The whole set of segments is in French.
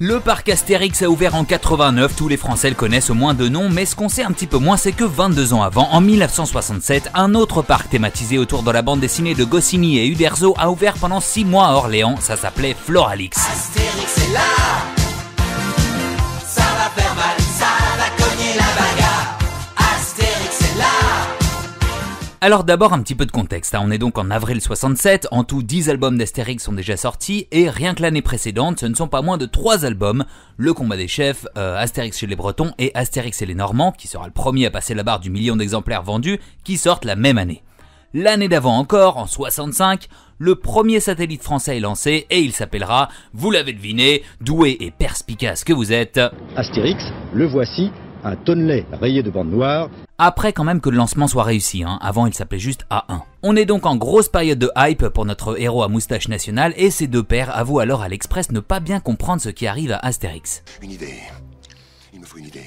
Le parc Astérix a ouvert en 89, tous les Français le connaissent au moins de nom, mais ce qu'on sait un petit peu moins, c'est que 22 ans avant, en 1967, un autre parc thématisé autour de la bande dessinée de Goscinny et Uderzo a ouvert pendant 6 mois à Orléans, ça s'appelait Floralix. Astérix est là, ça va faire mal, ça va cogner la bagarre. Astérix est là. Alors d'abord un petit peu de contexte, on est donc en avril 67, en tout 10 albums d'Astérix sont déjà sortis et rien que l'année précédente, ce ne sont pas moins de 3 albums, Le Combat des Chefs, Astérix chez les Bretons et Astérix et les Normands, qui sera le premier à passer la barre du million d'exemplaires vendus, qui sortent la même année. L'année d'avant encore, en 65, le premier satellite français est lancé et il s'appellera, vous l'avez deviné, doué et perspicace que vous êtes, Astérix, le voici, un tonnelet rayé de bandes noires. Après quand même que le lancement soit réussi, avant il s'appelait juste A1. On est donc en grosse période de hype pour notre héros à moustache nationale et ses deux pères avouent alors à l'Express ne pas bien comprendre ce qui arrive à Astérix. Une idée. Il me faut une idée.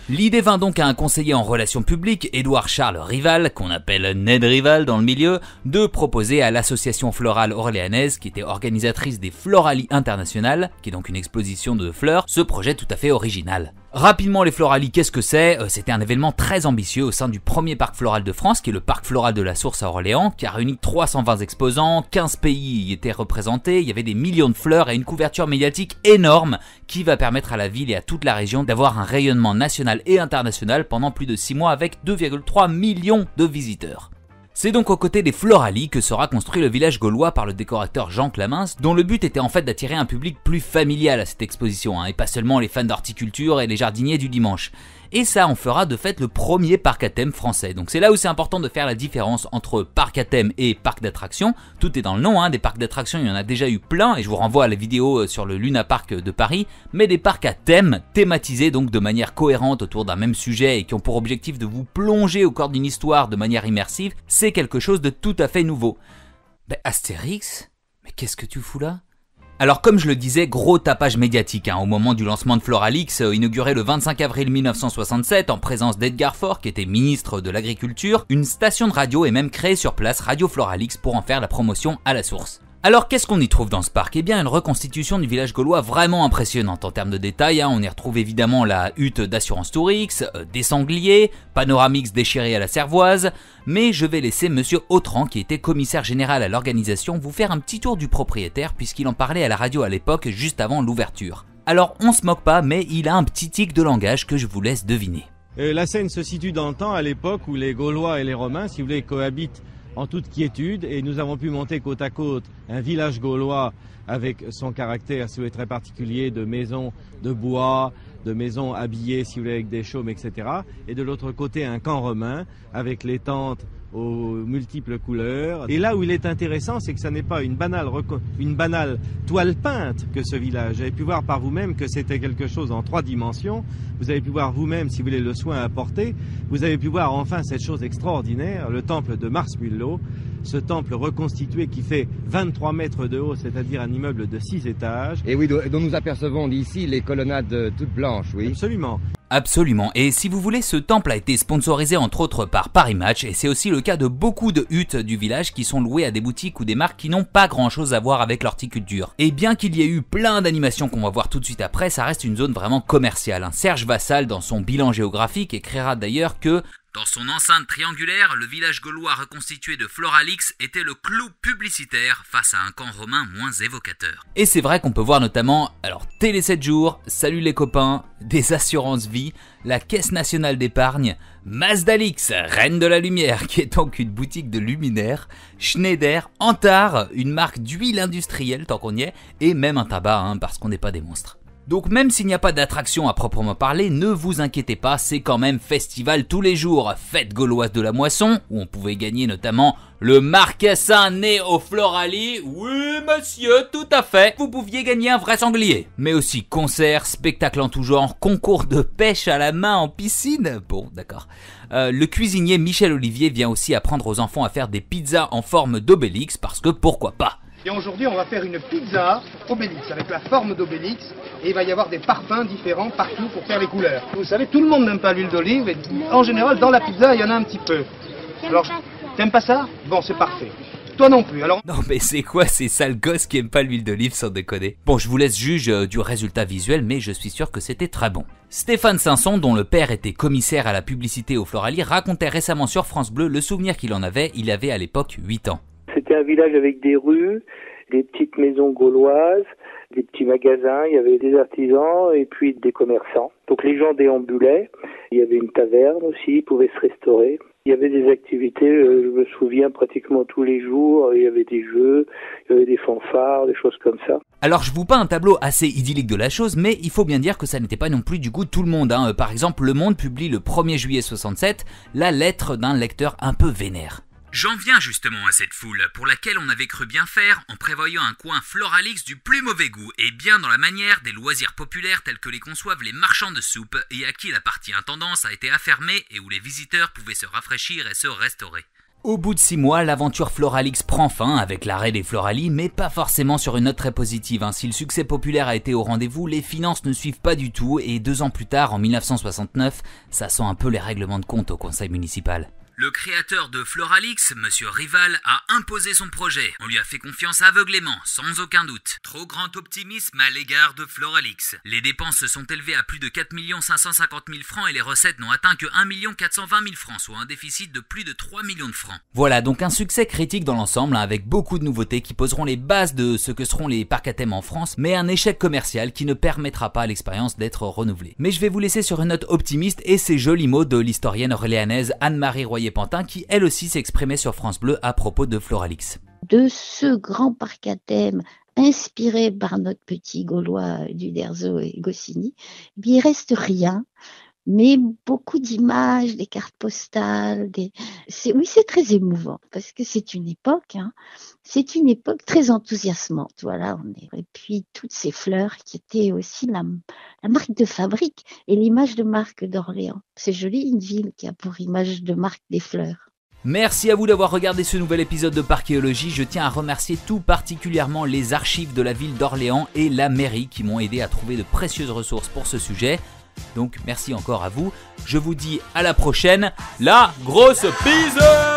L'idée vint donc à un conseiller en relations publiques, Édouard Charles Rival, qu'on appelle Ned Rival dans le milieu, de proposer à l'association florale orléanaise, qui était organisatrice des Floralies internationales, qui est donc une exposition de fleurs, ce projet tout à fait original. Rapidement, les Floralies, qu'est-ce que c'est ? C'était un événement très ambitieux au sein du premier parc floral de France, qui est le parc floral de la Source à Orléans, qui a réuni 320 exposants, 15 pays y étaient représentés, il y avait des millions de fleurs et une couverture médiatique énorme qui va permettre à la ville et à toute la région d'avoir un rayonnement national et international pendant plus de 6 mois avec 2,3 millions de visiteurs. C'est donc aux côtés des Floralies que sera construit le village gaulois par le décorateur Jean Clamins, dont le but était en fait d'attirer un public plus familial à cette exposition, et pas seulement les fans d'horticulture et les jardiniers du dimanche. Et ça en fera de fait le premier parc à thème français. Donc c'est là où c'est important de faire la différence entre parc à thème et parc d'attractions. Tout est dans le nom, des parcs d'attractions il y en a déjà eu plein, et je vous renvoie à la vidéo sur le Luna Park de Paris, mais des parcs à thème thématisés donc de manière cohérente autour d'un même sujet et qui ont pour objectif de vous plonger au cœur d'une histoire de manière immersive, c'est quelque chose de tout à fait nouveau. Astérix ? Mais qu'est-ce que tu fous là ? Alors comme je le disais, gros tapage médiatique au moment du lancement de Floralix, inauguré le 25 avril 1967 en présence d'Edgar Faure qui était ministre de l'Agriculture, une station de radio est même créée sur place, Radio Floralix, pour en faire la promotion à la source. Alors qu'est-ce qu'on y trouve dans ce parc ? Eh bien une reconstitution du village gaulois vraiment impressionnante en termes de détails, on y retrouve évidemment la hutte d'assurance Tourix, des sangliers, Panoramix déchiré à la cervoise, mais je vais laisser monsieur Autran qui était commissaire général à l'organisation vous faire un petit tour du propriétaire puisqu'il en parlait à la radio à l'époque juste avant l'ouverture. Alors on se moque pas mais il a un petit tic de langage que je vous laisse deviner. La scène se situe dans le temps à l'époque où les Gaulois et les Romains, si vous voulez, cohabitent en toute quiétude et nous avons pu monter côte à côte un village gaulois avec son caractère, si vous voulez, très particulier de maisons de bois, de maisons habillées, si vous voulez, avec des chaumes, etc. Et de l'autre côté, un camp romain avec les tentes aux multiples couleurs. Et là où il est intéressant, c'est que ça n'est pas une banale toile peinte que ce village. Vous avez pu voir par vous-même que c'était quelque chose en 3 dimensions. Vous avez pu voir vous-même, si vous voulez, le soin apporté. Vous avez pu voir enfin cette chose extraordinaire, le temple de Mars Mullo, ce temple reconstitué qui fait 23 mètres de haut, c'est-à-dire un immeuble de 6 étages. Et oui, dont nous apercevons d'ici les colonnades toutes blanches, oui. Absolument. Absolument, et si vous voulez, ce temple a été sponsorisé entre autres par Paris Match, et c'est aussi le cas de beaucoup de huttes du village qui sont louées à des boutiques ou des marques qui n'ont pas grand chose à voir avec l'horticulture. Et bien qu'il y ait eu plein d'animations qu'on va voir tout de suite après, ça reste une zone vraiment commerciale. Serge Vassal, dans son bilan géographique, écrira d'ailleurs que dans son enceinte triangulaire, le village gaulois reconstitué de Floralix était le clou publicitaire face à un camp romain moins évocateur. Et c'est vrai qu'on peut voir notamment, Télé 7 jours, Salut les copains, des assurances vie, la Caisse nationale d'épargne, Mazdalix, Reine de la Lumière, qui est donc une boutique de luminaires, Schneider, Antar, une marque d'huile industrielle tant qu'on y est, et même un tabac, parce qu'on n'est pas des monstres. Donc même s'il n'y a pas d'attraction à proprement parler, ne vous inquiétez pas, c'est quand même festival tous les jours, fête gauloise de la moisson, où on pouvait gagner notamment le marcassin né au Floralies, oui monsieur, tout à fait, vous pouviez gagner un vrai sanglier. Mais aussi concerts, spectacles en tout genre, concours de pêche à la main en piscine, bon d'accord. Le cuisinier Michel Olivier vient aussi apprendre aux enfants à faire des pizzas en forme d'Obélix, parce que pourquoi pas. Et aujourd'hui, on va faire une pizza Obélix, avec la forme d'Obélix, et il va y avoir des parfums différents partout pour faire les couleurs. Vous savez, tout le monde n'aime pas l'huile d'olive, et en général, dans la pizza, il y en a un petit peu. Alors, t'aimes pas ça ? Bon, c'est parfait. toi non plus, alors... Non mais c'est quoi ces sales gosses qui aiment pas l'huile d'olive sans déconner? Bon, je vous laisse juge du résultat visuel, mais je suis sûr que c'était très bon. Stéphane Sanson, dont le père était commissaire à la publicité au Floralie, racontait récemment sur France Bleu le souvenir qu'il en avait. Il avait à l'époque 8 ans. C'était un village avec des rues, des petites maisons gauloises, des petits magasins, il y avait des artisans et puis des commerçants. Donc les gens déambulaient, il y avait une taverne aussi, ils pouvaient se restaurer. Il y avait des activités, je me souviens, pratiquement tous les jours, il y avait des jeux, il y avait des fanfares, des choses comme ça. Alors je vous peins un tableau assez idyllique de la chose, mais il faut bien dire que ça n'était pas non plus du goût de tout le monde. Par exemple, Le Monde publie le 1er juillet 67 la lettre d'un lecteur un peu vénère. J'en viens justement à cette foule, pour laquelle on avait cru bien faire en prévoyant un coin Floralix du plus mauvais goût, et bien dans la manière des loisirs populaires tels que les conçoivent les marchands de soupe, et à qui la partie intendance a été affermée et où les visiteurs pouvaient se rafraîchir et se restaurer. Au bout de 6 mois, l'aventure Floralix prend fin avec l'arrêt des Floralies, mais pas forcément sur une note très positive. Si le succès populaire a été au rendez-vous, les finances ne suivent pas du tout, et 2 ans plus tard, en 1969, ça sent un peu les règlements de compte au conseil municipal. Le créateur de Floralix, Monsieur Rival, a imposé son projet. On lui a fait confiance aveuglément, sans aucun doute. Trop grand optimisme à l'égard de Floralix. Les dépenses se sont élevées à plus de 4 550 000 francs et les recettes n'ont atteint que 1 420 000 francs, soit un déficit de plus de 3 millions de francs. Voilà donc un succès critique dans l'ensemble, avec beaucoup de nouveautés qui poseront les bases de ce que seront les parcs à thème en France, mais un échec commercial qui ne permettra pas à l'expérience d'être renouvelée. Mais je vais vous laisser sur une note optimiste et ces jolis mots de l'historienne orléanaise Anne-Marie Royer-Pantin qui elle aussi s'exprimait sur France Bleu à propos de Floralix. De ce grand parc à thème inspiré par notre petit Gaulois d'Uderzo et Goscinny, il reste rien, mais beaucoup d'images, des cartes postales, oui, c'est très émouvant parce que c'est une époque très enthousiasmante. Voilà, et puis toutes ces fleurs qui étaient aussi la marque de fabrique et l'image de marque d'Orléans. C'est joli, une ville qui a pour image de marque des fleurs. Merci à vous d'avoir regardé ce nouvel épisode de Parchéologie. Je tiens à remercier tout particulièrement les archives de la ville d'Orléans et la mairie qui m'ont aidé à trouver de précieuses ressources pour ce sujet. Donc merci encore à vous. Je vous dis à la prochaine. La grosse bise!